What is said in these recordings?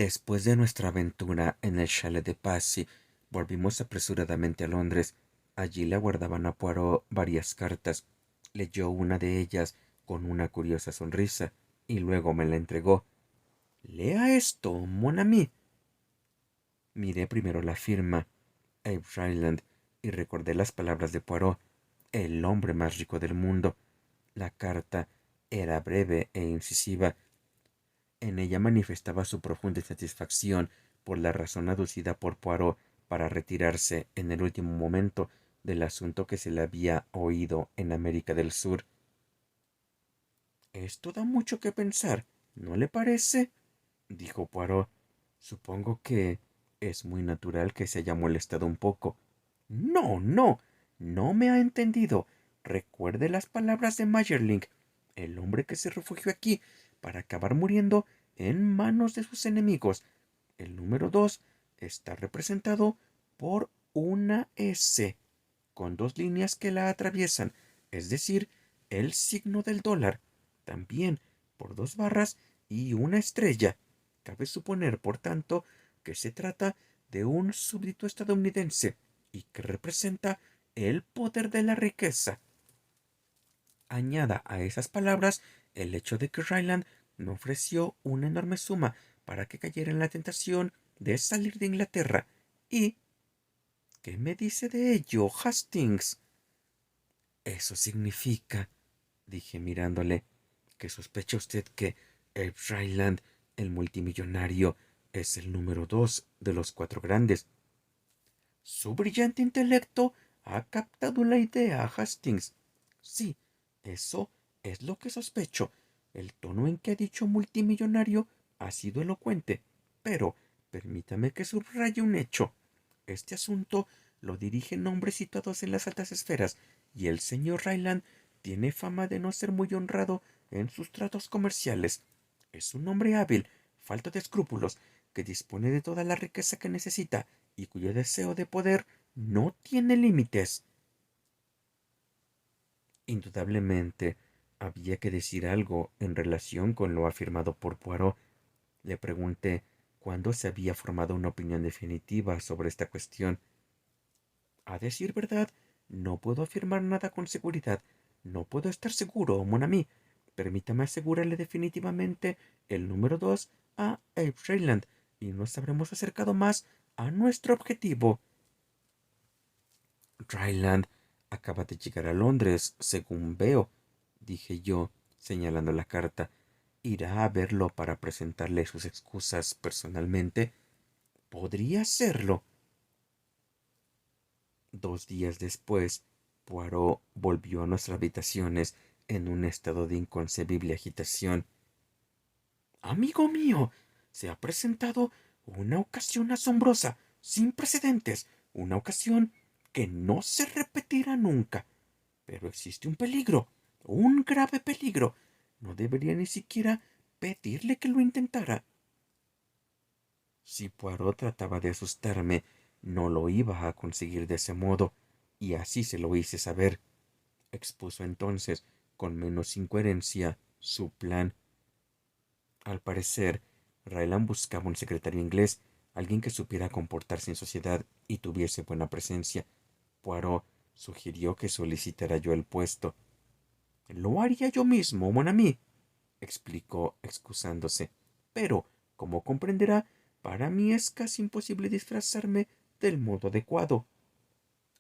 Después de nuestra aventura en el chalet de Passy, volvimos apresuradamente a Londres. Allí le aguardaban a Poirot varias cartas. Leyó una de ellas con una curiosa sonrisa y luego me la entregó. «Lea esto, mon ami». Miré primero la firma, Abe Ryland, y recordé las palabras de Poirot, el hombre más rico del mundo. La carta era breve e incisiva. En ella manifestaba su profunda insatisfacción por la razón aducida por Poirot para retirarse en el último momento del asunto que se le había oído en América del Sur. «Esto da mucho que pensar, ¿no le parece?», dijo Poirot. «Supongo que es muy natural que se haya molestado un poco». «No, no, no me ha entendido. Recuerde las palabras de Maeterlinck, el hombre que se refugió aquí para acabar muriendo en manos de sus enemigos. El número 2 está representado por una S, con dos líneas que la atraviesan, es decir, el signo del dólar. También por dos barras y una estrella. Cabe suponer, por tanto, que se trata de un súbdito estadounidense y que representa el poder de la riqueza. Añada a esas palabras el hecho de que Ryland me ofreció una enorme suma para que cayera en la tentación de salir de Inglaterra. ¿Y qué me dice de ello, Hastings? Eso significa, dije mirándole, que sospecha usted que Abe Ryland, el multimillonario, es el número 2 de los cuatro grandes. Su brillante intelecto ha captado la idea, Hastings. Sí, eso es lo que sospecho. El tono en que ha dicho multimillonario ha sido elocuente, pero permítame que subraye un hecho. Este asunto lo dirigen hombres situados en las altas esferas, y el señor Ryland tiene fama de no ser muy honrado en sus tratos comerciales. Es un hombre hábil, falto de escrúpulos, que dispone de toda la riqueza que necesita y cuyo deseo de poder no tiene límites. Indudablemente había que decir algo en relación con lo afirmado por Poirot. Le pregunté cuándo se había formado una opinión definitiva sobre esta cuestión. «A decir verdad, no puedo afirmar nada con seguridad. No puedo estar seguro, mon ami. Permítame asegurarle definitivamente el número 2 a Abe Ryland, y nos habremos acercado más a nuestro objetivo». «Ryland acaba de llegar a Londres, según veo», dije yo, señalando la carta. «¿Irá a verlo para presentarle sus excusas personalmente?» «Podría serlo». 2 días después, Poirot volvió a nuestras habitaciones en un estado de inconcebible agitación. «Amigo mío, se ha presentado una ocasión asombrosa, sin precedentes, una ocasión que no se repetirá nunca. Pero existe un peligro, un grave peligro. No debería ni siquiera pedirle que lo intentara». Si Poirot trataba de asustarme, no lo iba a conseguir de ese modo, y así se lo hice saber. Expuso entonces, con menos incoherencia, su plan. Al parecer, Ryland buscaba un secretario inglés, alguien que supiera comportarse en sociedad y tuviese buena presencia. Poirot sugirió que solicitara yo el puesto. «Lo haría yo mismo, mon ami», explicó excusándose. «Pero, como comprenderá, para mí es casi imposible disfrazarme del modo adecuado.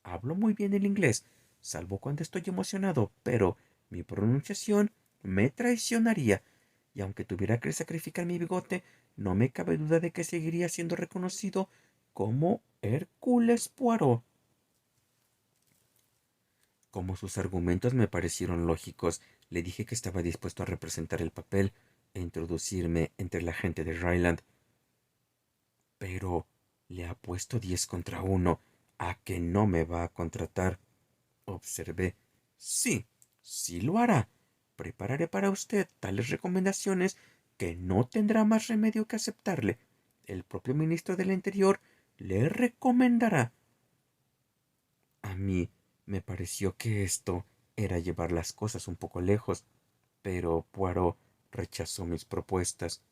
Hablo muy bien el inglés, salvo cuando estoy emocionado, pero mi pronunciación me traicionaría, y aunque tuviera que sacrificar mi bigote, no me cabe duda de que seguiría siendo reconocido como Hércules Poirot». Como sus argumentos me parecieron lógicos, le dije que estaba dispuesto a representar el papel e introducirme entre la gente de Ryland. «Pero le apuesto 10 contra 1 a que no me va a contratar», observé. «Sí, sí lo hará. Prepararé para usted tales recomendaciones que no tendrá más remedio que aceptarle. El propio ministro del Interior le recomendará». A mí me pareció que esto era llevar las cosas un poco lejos, pero Poirot rechazó mis propuestas.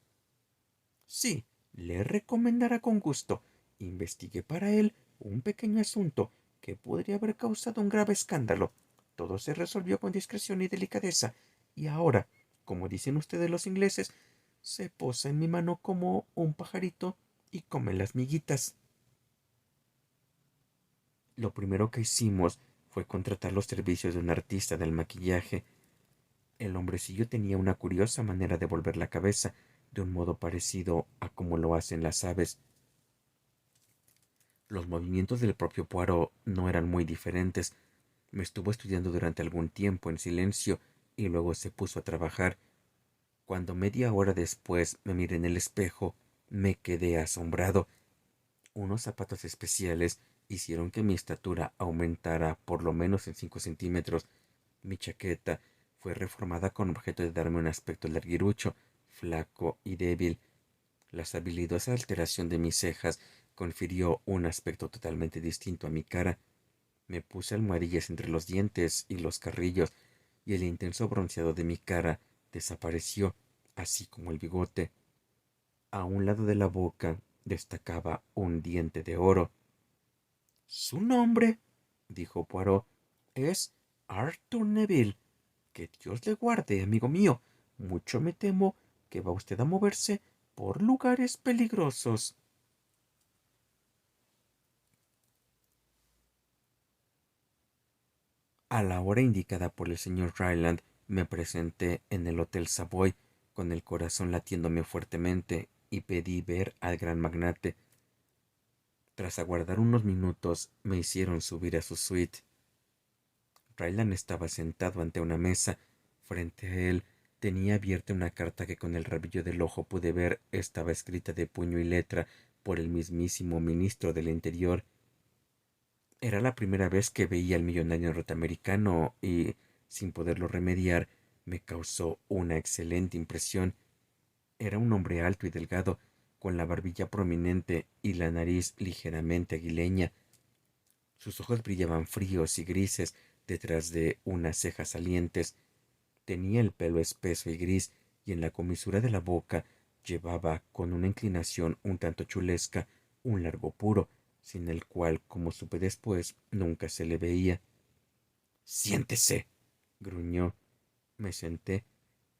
«Sí, le recomendará con gusto. Investigué para él un pequeño asunto que podría haber causado un grave escándalo. Todo se resolvió con discreción y delicadeza, y ahora, como dicen ustedes los ingleses, se posa en mi mano como un pajarito y come las miguitas. Lo primero que hicimos fue contratar los servicios de un artista del maquillaje. El hombrecillo tenía una curiosa manera de volver la cabeza, de un modo parecido a como lo hacen las aves. Los movimientos del propio Poirot no eran muy diferentes. Me estuvo estudiando durante algún tiempo en silencio y luego se puso a trabajar. Cuando media hora después me miré en el espejo, me quedé asombrado. Unos zapatos especiales hicieron que mi estatura aumentara por lo menos en 5 centímetros. Mi chaqueta fue reformada con objeto de darme un aspecto larguirucho, flaco y débil. La habilidosa alteración de mis cejas confirió un aspecto totalmente distinto a mi cara. Me puse almohadillas entre los dientes y los carrillos, y el intenso bronceado de mi cara desapareció, así como el bigote. A un lado de la boca destacaba un diente de oro. Su nombre, dijo Poirot, es Arthur Neville. Que Dios le guarde, amigo mío. Mucho me temo que va usted a moverse por lugares peligrosos. A la hora indicada por el señor Ryland, me presenté en el Hotel Savoy, con el corazón latiéndome fuertemente, y pedí ver al gran magnate. Tras aguardar unos minutos, me hicieron subir a su suite. Ryland estaba sentado ante una mesa. Frente a él tenía abierta una carta que con el rabillo del ojo pude ver estaba escrita de puño y letra por el mismísimo ministro del Interior. Era la primera vez que veía al millonario norteamericano y, sin poderlo remediar, me causó una excelente impresión. Era un hombre alto y delgado, con la barbilla prominente y la nariz ligeramente aguileña. Sus ojos brillaban fríos y grises detrás de unas cejas salientes. Tenía el pelo espeso y gris, y en la comisura de la boca llevaba, con una inclinación un tanto chulesca, un largo puro, sin el cual, como supe después, nunca se le veía. Siéntese, gruñó. Me senté.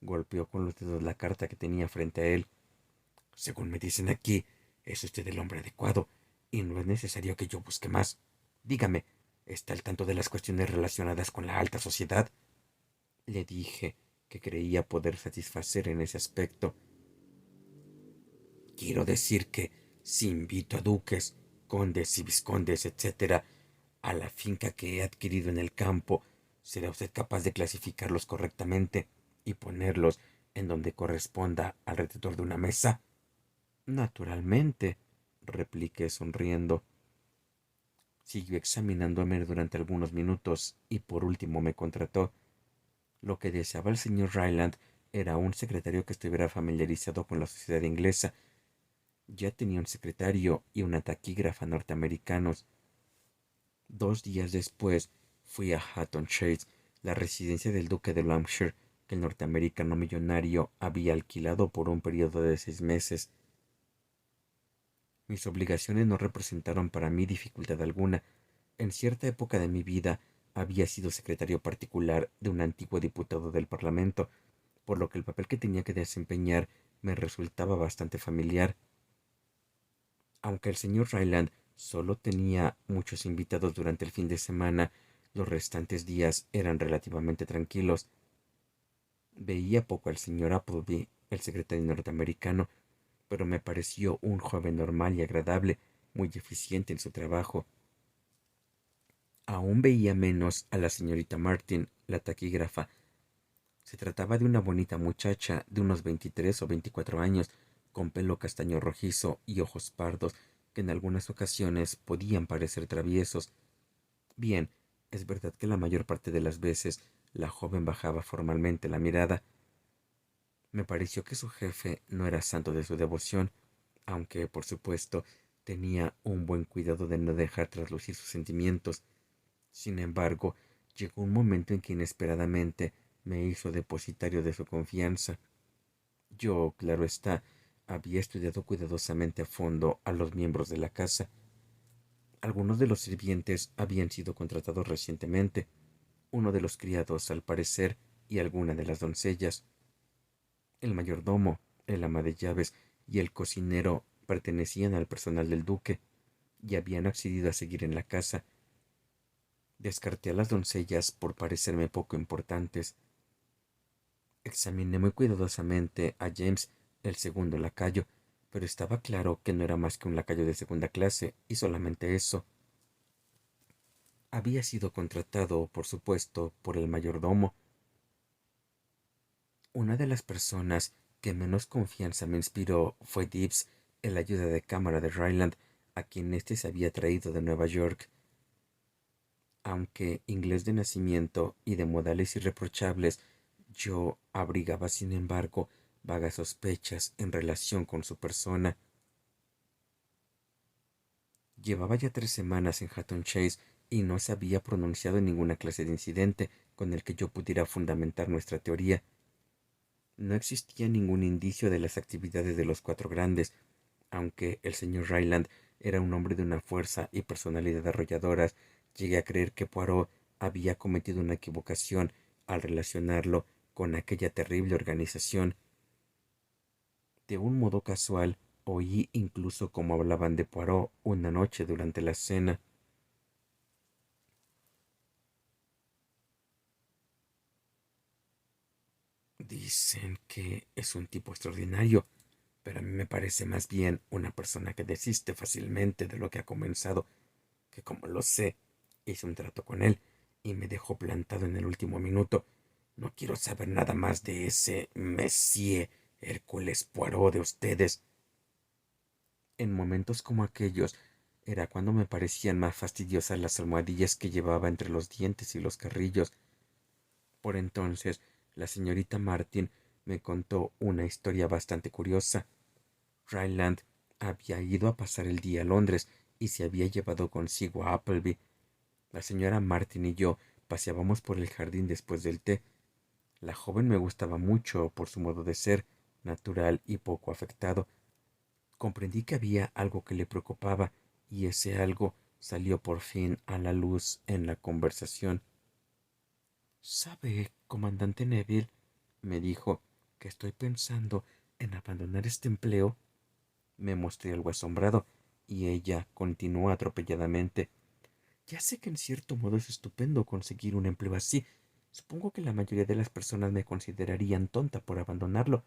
Golpeó con los dedos la carta que tenía frente a él. Según me dicen aquí, es usted el hombre adecuado, y no es necesario que yo busque más. Dígame, ¿está al tanto de las cuestiones relacionadas con la alta sociedad? Le dije que creía poder satisfacer en ese aspecto. Quiero decir que, si invito a duques, condes y vizcondes, etc., a la finca que he adquirido en el campo, ¿será usted capaz de clasificarlos correctamente y ponerlos en donde corresponda alrededor de una mesa? Naturalmente, repliqué sonriendo. Siguió examinándome durante algunos minutos y por último me contrató. Lo que deseaba el señor Ryland era un secretario que estuviera familiarizado con la sociedad inglesa. Ya tenía un secretario y una taquígrafa norteamericanos. 2 días después fui a Hatton Chase, la residencia del duque de Lancashire, que el norteamericano millonario había alquilado por un periodo de 6 meses. Mis obligaciones no representaron para mí dificultad alguna. En cierta época de mi vida había sido secretario particular de un antiguo diputado del Parlamento, por lo que el papel que tenía que desempeñar me resultaba bastante familiar. Aunque el señor Ryland solo tenía muchos invitados durante el fin de semana, los restantes días eran relativamente tranquilos. Veía poco al señor Appleby, el secretario norteamericano, pero me pareció un joven normal y agradable, muy eficiente en su trabajo. Aún veía menos a la señorita Martin, la taquígrafa. Se trataba de una bonita muchacha de unos 23 o 24 años, con pelo castaño rojizo y ojos pardos, que en algunas ocasiones podían parecer traviesos. Bien, es verdad que la mayor parte de las veces la joven bajaba formalmente la mirada. Me pareció que su jefe no era santo de su devoción, aunque, por supuesto, tenía un buen cuidado de no dejar traslucir sus sentimientos. Sin embargo, llegó un momento en que inesperadamente me hizo depositario de su confianza. Yo, claro está, había estudiado cuidadosamente a fondo a los miembros de la casa. Algunos de los sirvientes habían sido contratados recientemente, uno de los criados, al parecer, y alguna de las doncellas. El mayordomo, el ama de llaves y el cocinero pertenecían al personal del duque y habían accedido a seguir en la casa. Descarté a las doncellas por parecerme poco importantes. Examiné muy cuidadosamente a James, el segundo lacayo, pero estaba claro que no era más que un lacayo de segunda clase, y solamente eso. Había sido contratado, por supuesto, por el mayordomo. Una de las personas que menos confianza me inspiró fue Gibbs, el ayuda de cámara de Ryland, a quien éste se había traído de Nueva York. Aunque inglés de nacimiento y de modales irreprochables, yo abrigaba, sin embargo, vagas sospechas en relación con su persona. Llevaba ya 3 semanas en Hatton Chase y no se había pronunciado en ninguna clase de incidente con el que yo pudiera fundamentar nuestra teoría. No existía ningún indicio de las actividades de los cuatro grandes, aunque el señor Ryland era un hombre de una fuerza y personalidad arrolladoras. Llegué a creer que Poirot había cometido una equivocación al relacionarlo con aquella terrible organización. De un modo casual, oí incluso cómo hablaban de Poirot una noche durante la cena. Dicen que es un tipo extraordinario, pero a mí me parece más bien una persona que desiste fácilmente de lo que ha comenzado, que como lo sé, hice un trato con él y me dejó plantado en el último minuto. No quiero saber nada más de ese Monsieur Hércules Poirot de ustedes. En momentos como aquellos era cuando me parecían más fastidiosas las almohadillas que llevaba entre los dientes y los carrillos. Por entonces, la señorita Martin me contó una historia bastante curiosa. Ryland había ido a pasar el día a Londres y se había llevado consigo a Appleby. La señora Martin y yo paseábamos por el jardín después del té. La joven me gustaba mucho por su modo de ser, natural y poco afectado. Comprendí que había algo que le preocupaba, y ese algo salió por fin a la luz en la conversación. ¿Sabe, comandante Neville? Me dijo, que estoy pensando en abandonar este empleo. Me mostré algo asombrado, y ella continuó atropelladamente. Ya sé que en cierto modo es estupendo conseguir un empleo así. Supongo que la mayoría de las personas me considerarían tonta por abandonarlo.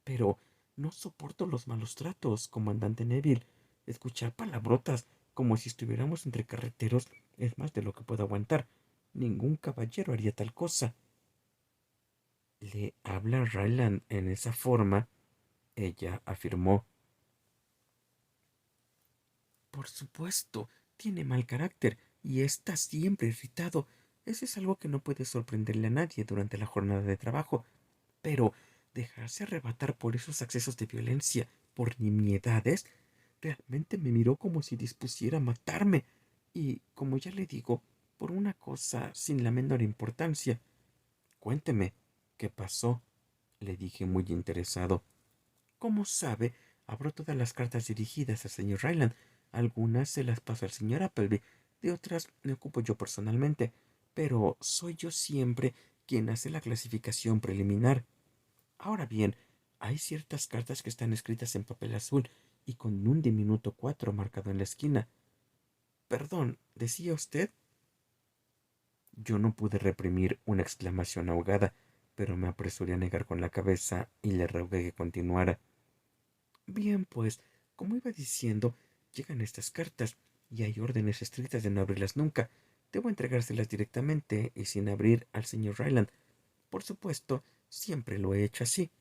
Pero no soporto los malos tratos, comandante Neville. Escuchar palabrotas como si estuviéramos entre carreteros es más de lo que puedo aguantar. Ningún caballero haría tal cosa. ¿Le habla Ryland en esa forma? Ella afirmó. Por supuesto, tiene mal carácter y está siempre irritado. Eso es algo que no puede sorprenderle a nadie durante la jornada de trabajo. Pero dejarse arrebatar por esos accesos de violencia, por nimiedades, realmente me miró como si dispusiera a matarme. Y, como ya le digo, por una cosa sin la menor importancia. Cuénteme, ¿qué pasó? Le dije muy interesado. Como sabe, abro todas las cartas dirigidas al señor Ryland. Algunas se las paso al señor Appleby, de otras me ocupo yo personalmente, pero soy yo siempre quien hace la clasificación preliminar. Ahora bien, hay ciertas cartas que están escritas en papel azul y con un diminuto 4 marcado en la esquina. Perdón, ¿decía usted? Yo no pude reprimir una exclamación ahogada, pero me apresuré a negar con la cabeza y le rogué que continuara. Bien, pues, como iba diciendo, llegan estas cartas y hay órdenes estrictas de no abrirlas nunca. Debo entregárselas directamente y sin abrir al señor Ryland. Por supuesto, siempre lo he hecho así.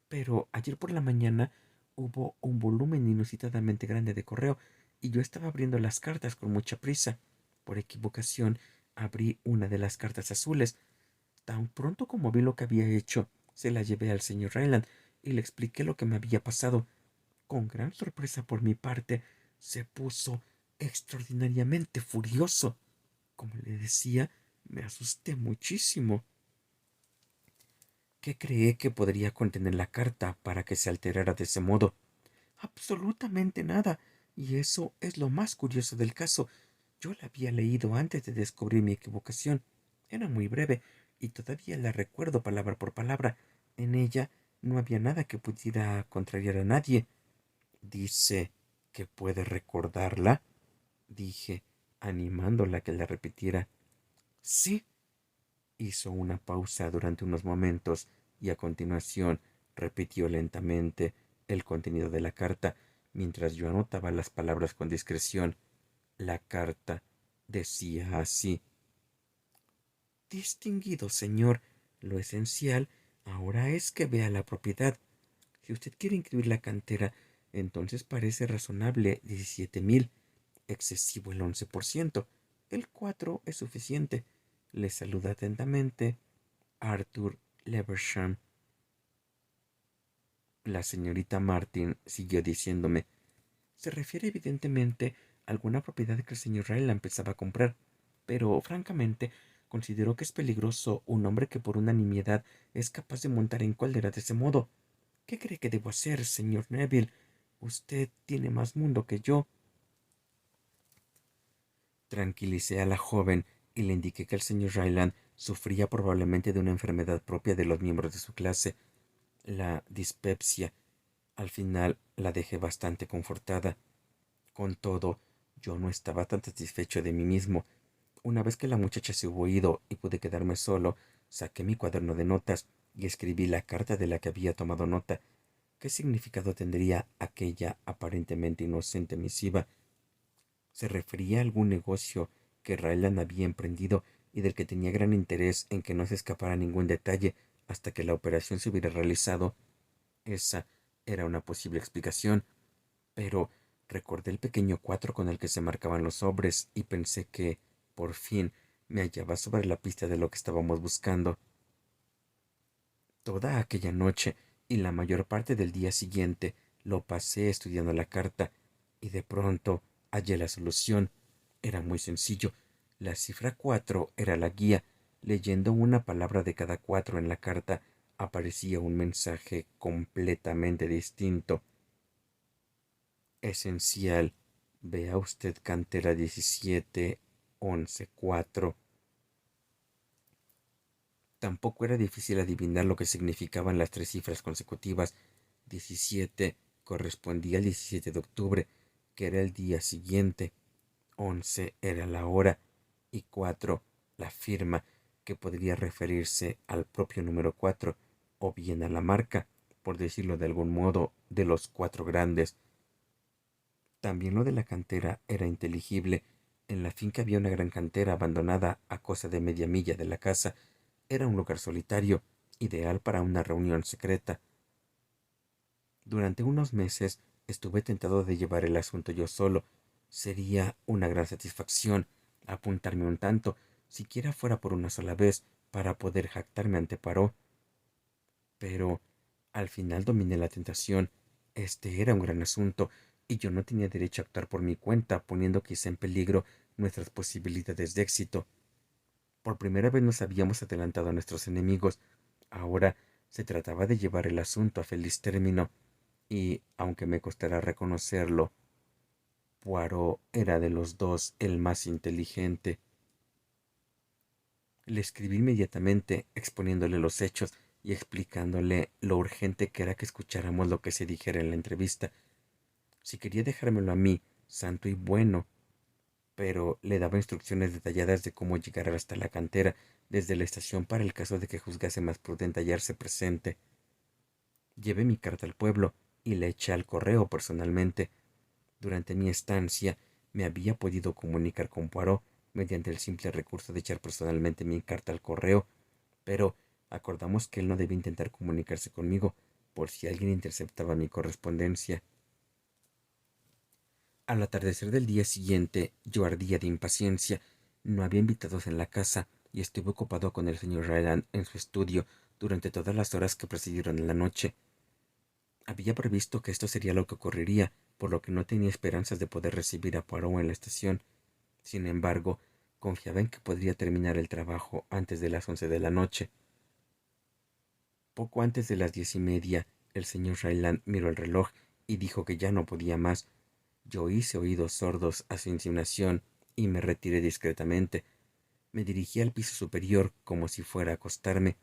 Pero ayer por la mañana hubo un volumen inusitadamente grande de correo y yo estaba abriendo las cartas con mucha prisa. Por equivocación, abrí una de las cartas azules. Tan pronto como vi lo que había hecho, se la llevé al señor Ryland y le expliqué lo que me había pasado. Con gran sorpresa por mi parte, se puso extraordinariamente furioso. Como le decía, me asusté muchísimo. ¿Qué cree que podría contener la carta para que se alterara de ese modo? absolutamente nada. Y eso es lo más curioso del caso. Yo la había leído antes de descubrir mi equivocación. Era muy breve, y todavía la recuerdo palabra por palabra. En ella no había nada que pudiera contrariar a nadie. ¿Dice que puede recordarla? Dije, animándola a que la repitiera. Sí. Hizo una pausa durante unos momentos y a continuación repitió lentamente el contenido de la carta mientras yo anotaba las palabras con discreción. La carta decía así: Distinguido señor, lo esencial ahora es que vea la propiedad. Si usted quiere inscribir la cantera, entonces parece razonable 17,000. Excesivo el 11%. El 4 es suficiente. Le saluda atentamente Arthur Leversham. La señorita Martin siguió diciéndome: se refiere evidentemente a alguna propiedad que el señor Ryle empezaba a comprar, pero francamente considero que es peligroso un hombre que por una nimiedad es capaz de montar en cólera de ese modo. ¿Qué cree que debo hacer, señor Neville? Usted tiene más mundo que yo. Tranquilicé a la joven y le indiqué que el señor Ryland sufría probablemente de una enfermedad propia de los miembros de su clase, la dispepsia. Al final la dejé bastante confortada. Con todo, yo no estaba tan satisfecho de mí mismo. Una vez que la muchacha se hubo ido y pude quedarme solo, saqué mi cuaderno de notas y escribí la carta de la que había tomado nota. ¿Qué significado tendría aquella aparentemente inocente misiva? Se refería a algún negocio que Ryland había emprendido y del que tenía gran interés en que no se escapara ningún detalle hasta que la operación se hubiera realizado. Esa era una posible explicación, pero recordé el pequeño 4 con el que se marcaban los sobres y pensé que, por fin, me hallaba sobre la pista de lo que estábamos buscando. Toda aquella noche y la mayor parte del día siguiente lo pasé estudiando la carta, y de pronto hallé la solución. Era muy sencillo. La cifra 4 era la guía. Leyendo una palabra de cada 4 en la carta, aparecía un mensaje completamente distinto. Esencial. Vea usted cantera 17, 11, 4. Tampoco era difícil adivinar lo que significaban las tres cifras consecutivas. 17 correspondía al 17 de octubre, que era el día siguiente. 11 era la hora y 4 la firma, que podría referirse al propio número 4 o bien a la marca, por decirlo de algún modo, de los cuatro grandes. También lo de la cantera era inteligible. En la finca había una gran cantera abandonada a cosa de media milla de la casa. Era un lugar solitario, ideal para una reunión secreta. Durante unos meses estuve tentado de llevar el asunto yo solo. Sería una gran satisfacción apuntarme un tanto, siquiera fuera por una sola vez, para poder jactarme ante Poirot. Pero al final dominé la tentación. Este era un gran asunto, y yo no tenía derecho a actuar por mi cuenta, poniendo quizá en peligro nuestras posibilidades de éxito. Por primera vez nos habíamos adelantado a nuestros enemigos. Ahora se trataba de llevar el asunto a feliz término, y, aunque me costara reconocerlo, Poirot era de los dos el más inteligente. Le escribí inmediatamente, exponiéndole los hechos y explicándole lo urgente que era que escucháramos lo que se dijera en la entrevista. Si quería dejármelo a mí, santo y bueno, pero le daba instrucciones detalladas de cómo llegar hasta la cantera desde la estación para el caso de que juzgase más prudente hallarse presente. Llevé mi carta al pueblo y la eché al correo personalmente. Durante mi estancia me había podido comunicar con Poirot mediante el simple recurso de echar personalmente mi carta al correo, pero acordamos que él no debía intentar comunicarse conmigo por si alguien interceptaba mi correspondencia. Al atardecer del día siguiente yo ardía de impaciencia. No había invitados en la casa y estuve ocupado con el señor Ryland en su estudio durante todas las horas que precedieron la noche. Había previsto que esto sería lo que ocurriría, por lo que no tenía esperanzas de poder recibir a Poirot en la estación. Sin embargo, confiaba en que podría terminar el trabajo antes de las 11 de la noche. Poco antes de las 10:30, el señor Ryland miró el reloj y dijo que ya no podía más. Yo hice oídos sordos a su insinuación y me retiré discretamente. Me dirigí al piso superior como si fuera a acostarme,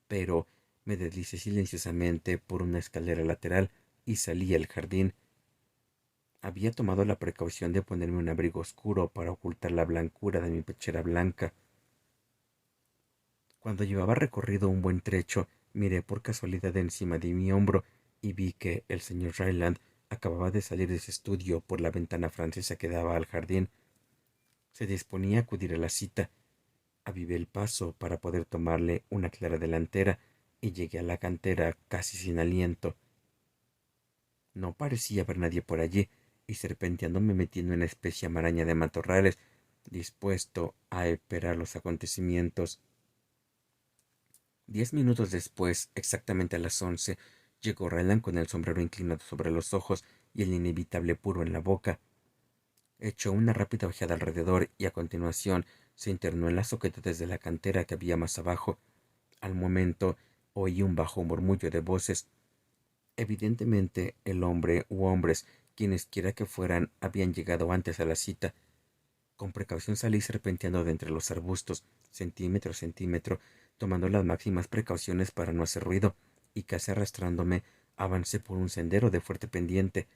pero me deslicé silenciosamente por una escalera lateral y salí al jardín. Había tomado la precaución de ponerme un abrigo oscuro para ocultar la blancura de mi pechera blanca. Cuando llevaba recorrido un buen trecho, miré por casualidad encima de mi hombro y vi que el señor Ryland acababa de salir de su estudio por la ventana francesa que daba al jardín. Se disponía a acudir a la cita. Avivé el paso para poder tomarle una clara delantera y llegué a la cantera casi sin aliento. No parecía haber nadie por allí, y serpenteando me metí en una especie de maraña de matorrales, dispuesto a esperar los acontecimientos. 10 minutos después, exactamente a las 11, llegó Ryland con el sombrero inclinado sobre los ojos y el inevitable puro en la boca. Echó una rápida ojeada alrededor y a continuación se internó en las oquedades de la cantera que había más abajo. Al momento oí un bajo murmullo de voces. Evidentemente el hombre u hombres, quiera que fueran, habían llegado antes a la cita. Con precaución salí serpenteando de entre los arbustos, centímetro a centímetro, tomando las máximas precauciones para no hacer ruido, y casi arrastrándome, avancé por un sendero de fuerte pendiente.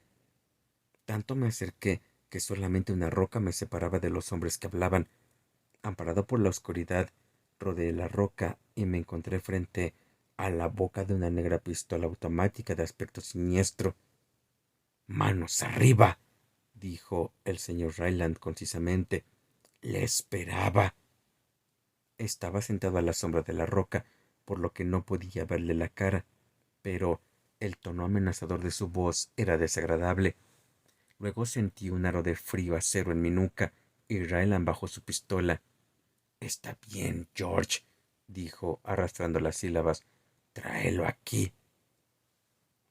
Tanto me acerqué que solamente una roca me separaba de los hombres que hablaban. Amparado por la oscuridad, rodeé la roca y me encontré frente a la boca de una negra pistola automática de aspecto siniestro. —¡Manos arriba! —dijo el señor Ryland concisamente. —Le esperaba. Estaba sentado a la sombra de la roca, por lo que no podía verle la cara, pero el tono amenazador de su voz era desagradable. Luego sentí un aro de frío acero en mi nuca y Ryland bajó su pistola. —Está bien, George —dijo, arrastrando las sílabas—. Tráelo aquí.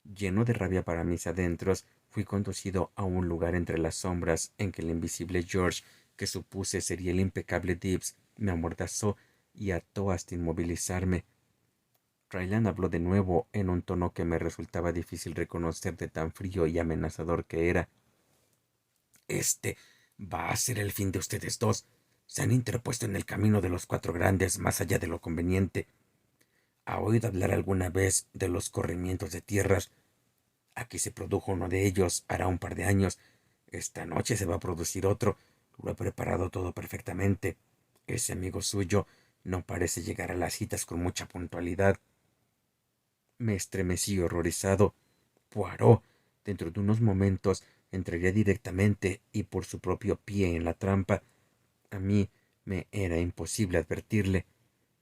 Lleno de rabia para mis adentros, fui conducido a un lugar entre las sombras en que el invisible George, que supuse sería el impecable Dibbs, me amordazó y ató hasta inmovilizarme. Ryland habló de nuevo en un tono que me resultaba difícil reconocer de tan frío y amenazador que era. —Este va a ser el fin de ustedes dos. Se han interpuesto en el camino de los cuatro grandes más allá de lo conveniente. ¿Ha oído hablar alguna vez de los corrimientos de tierras? Aquí se produjo uno de ellos hará un par de años. Esta noche se va a producir otro. Lo he preparado todo perfectamente. Ese amigo suyo no parece llegar a las citas con mucha puntualidad. Me estremecí horrorizado. Poirot, dentro de unos momentos, entraría directamente y por su propio pie en la trampa. A mí me era imposible advertirle.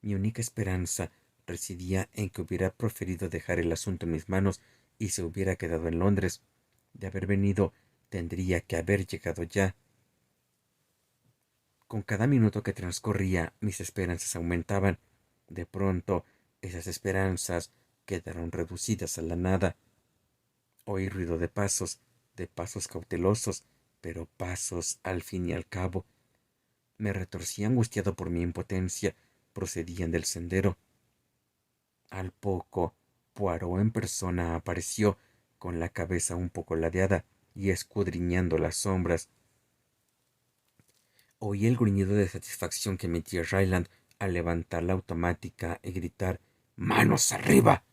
Mi única esperanza residía en que hubiera preferido dejar el asunto en mis manos y se hubiera quedado en Londres. De haber venido, tendría que haber llegado ya. Con cada minuto que transcurría, mis esperanzas aumentaban. De pronto, esas esperanzas quedaron reducidas a la nada. Oí ruido de pasos cautelosos, pero pasos al fin y al cabo. Me retorcí angustiado por mi impotencia. Procedían del sendero. Al poco, Poirot en persona apareció, con la cabeza un poco ladeada y escudriñando las sombras. Oí el gruñido de satisfacción que emitía Ryland al levantar la automática y gritar «¡Manos arriba!».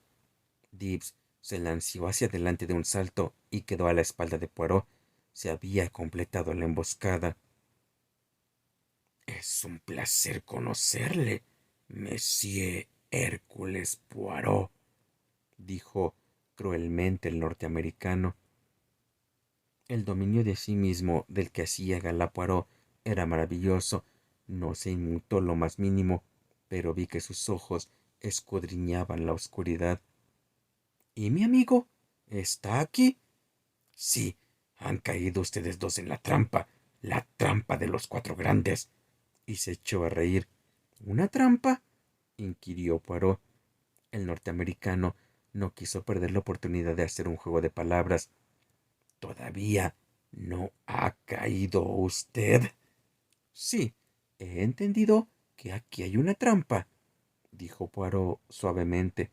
Dibbs se lanzó hacia adelante de un salto y quedó a la espalda de Poirot. Se había completado la emboscada. —Es un placer conocerle, Monsieur Hércules Poirot —dijo cruelmente el norteamericano. El dominio de sí mismo del que hacía gala Poirot era maravilloso. No se inmutó lo más mínimo, pero vi que sus ojos escudriñaban la oscuridad. —¿Y mi amigo? ¿Está aquí? —Sí, han caído ustedes dos en la trampa de los cuatro grandes. Y se echó a reír. —¿Una trampa? —inquirió Poirot. El norteamericano no quiso perder la oportunidad de hacer un juego de palabras. —¿Todavía no ha caído usted? —Sí, he entendido que aquí hay una trampa —dijo Poirot suavemente—.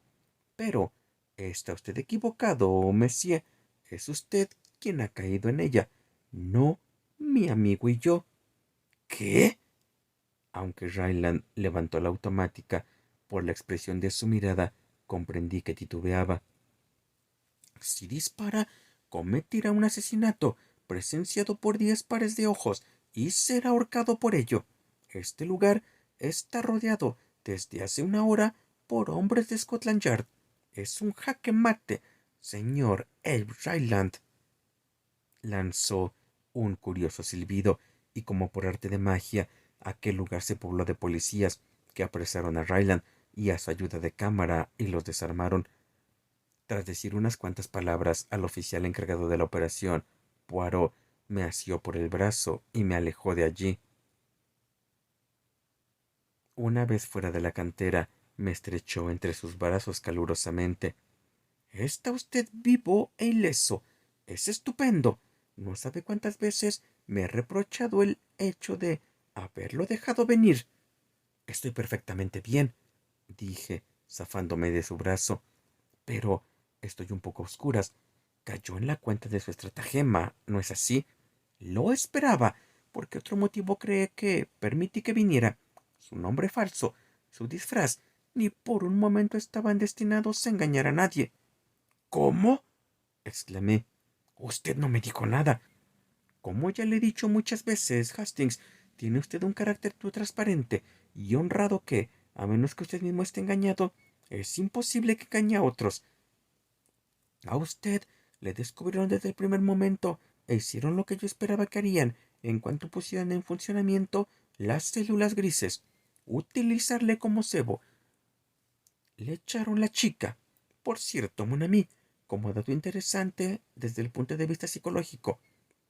Pero está usted equivocado, monsieur. Es usted quien ha caído en ella, no mi amigo y yo. ¿Qué? Aunque Ryland levantó la automática, por la expresión de su mirada, comprendí que titubeaba. Si dispara, cometerá un asesinato, presenciado por 10 pares de ojos, y será ahorcado por ello. Este lugar está rodeado desde hace una hora por hombres de Scotland Yard. Es un jaque mate, señor Abe Ryland. Lanzó un curioso silbido, y como por arte de magia, aquel lugar se pobló de policías, que apresaron a Ryland y a su ayuda de cámara y los desarmaron. Tras decir unas cuantas palabras al oficial encargado de la operación, Poirot me asió por el brazo y me alejó de allí. Una vez fuera de la cantera, me estrechó entre sus brazos calurosamente. Está usted vivo e ileso. Es estupendo. No sabe cuántas veces me he reprochado el hecho de haberlo dejado venir. Estoy perfectamente bien, dije, zafándome de su brazo. Pero estoy un poco a oscuras. Cayó en la cuenta de su estratagema, ¿no es así? Lo esperaba. ¿Por qué otro motivo cree que permití que viniera? Su nombre falso, su disfraz, ni por un momento estaban destinados a engañar a nadie. ¿Cómo? Exclamé. Usted no me dijo nada. Como ya le he dicho muchas veces, Hastings, tiene usted un carácter tan transparente y honrado que, a menos que usted mismo esté engañado, es imposible que engañe a otros. A usted le descubrieron desde el primer momento e hicieron lo que yo esperaba que harían en cuanto pusieran en funcionamiento las células grises. Utilizarle como cebo. Le echaron la chica. Por cierto, mon ami, como dato interesante desde el punto de vista psicológico,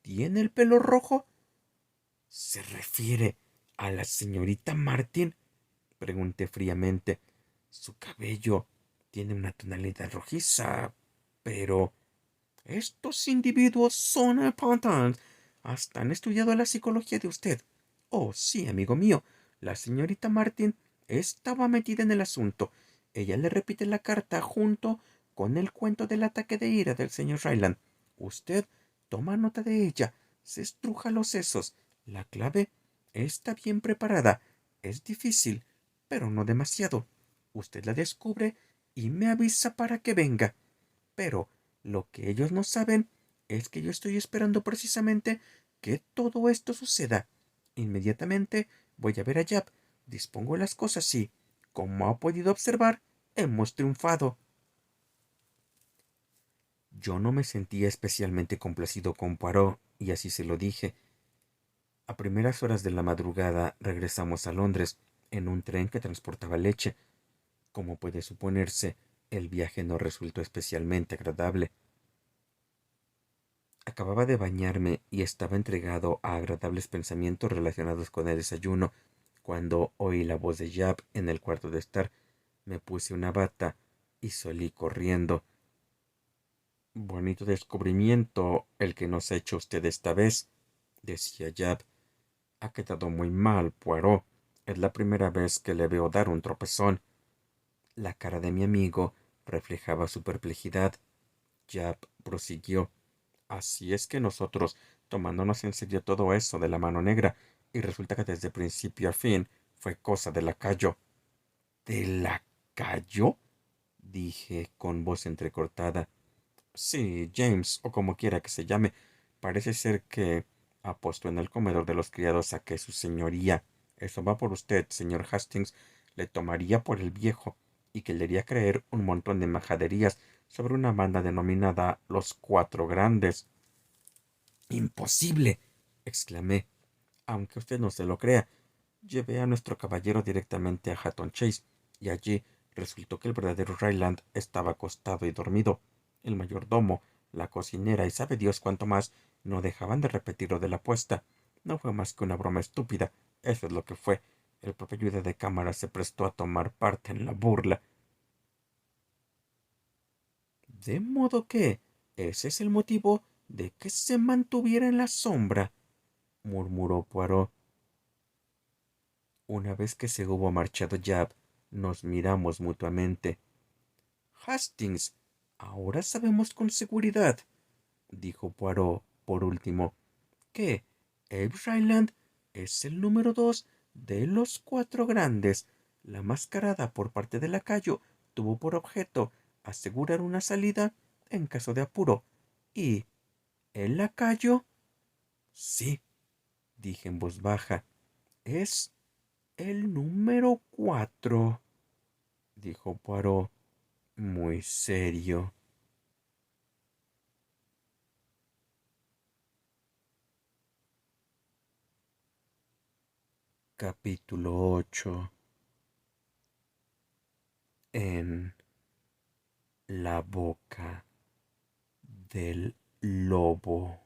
¿tiene el pelo rojo? ¿Se refiere a la señorita Martin? Pregunté fríamente. Su cabello tiene una tonalidad rojiza, pero estos individuos son espantantes. Hasta han estudiado la psicología de usted. Oh, sí, amigo mío. La señorita Martin estaba metida en el asunto. Ella le repite la carta junto con el cuento del ataque de ira del señor Ryland. Usted toma nota de ella, se estruja los sesos. La clave está bien preparada. Es difícil, pero no demasiado. Usted la descubre y me avisa para que venga. Pero lo que ellos no saben es que yo estoy esperando precisamente que todo esto suceda. Inmediatamente voy a ver a Japp. Dispongo las cosas y, como ha podido observar, hemos triunfado. Yo no me sentía especialmente complacido con Poirot, y así se lo dije. A primeras horas de la madrugada regresamos a Londres en un tren que transportaba leche. Como puede suponerse, el viaje no resultó especialmente agradable. Acababa de bañarme y estaba entregado a agradables pensamientos relacionados con el desayuno, cuando oí la voz de Japp en el cuarto de estar. Me puse una bata y salí corriendo. Bonito descubrimiento el que nos ha hecho usted esta vez, decía Japp. Ha quedado muy mal, Poirot. Es la primera vez que le veo dar un tropezón. La cara de mi amigo reflejaba su perplejidad. Japp prosiguió. Así es que nosotros, tomándonos en serio todo eso de la mano negra, y resulta que desde principio a fin fue cosa de lacayo. ¿De lacayo? Dije con voz entrecortada. Sí, James, o como quiera que se llame, parece ser que apostó en el comedor de los criados a que su señoría, eso va por usted, señor Hastings, le tomaría por el viejo, y que le haría creer un montón de majaderías sobre una banda denominada Los Cuatro Grandes. Imposible, exclamé. Aunque usted no se lo crea, llevé a nuestro caballero directamente a Hatton Chase, y allí resultó que el verdadero Ryland estaba acostado y dormido. El mayordomo, la cocinera y sabe Dios cuánto más no dejaban de repetir lo de la apuesta. No fue más que una broma estúpida, eso es lo que fue. El propio ayuda de cámara se prestó a tomar parte en la burla. De modo que ese es el motivo de que se mantuviera en la sombra, murmuró Poirot. Una vez que se hubo marchado Japp, nos miramos mutuamente. Hastings, ahora sabemos con seguridad, dijo Poirot por último, que Abe Ryland es el número 2 de los cuatro grandes. La mascarada por parte del lacayo tuvo por objeto asegurar una salida en caso de apuro. ¿Y el lacayo? Sí, dije en voz baja. Es el número 4, dijo Poirot, muy serio. Capítulo 8. En la boca del lobo.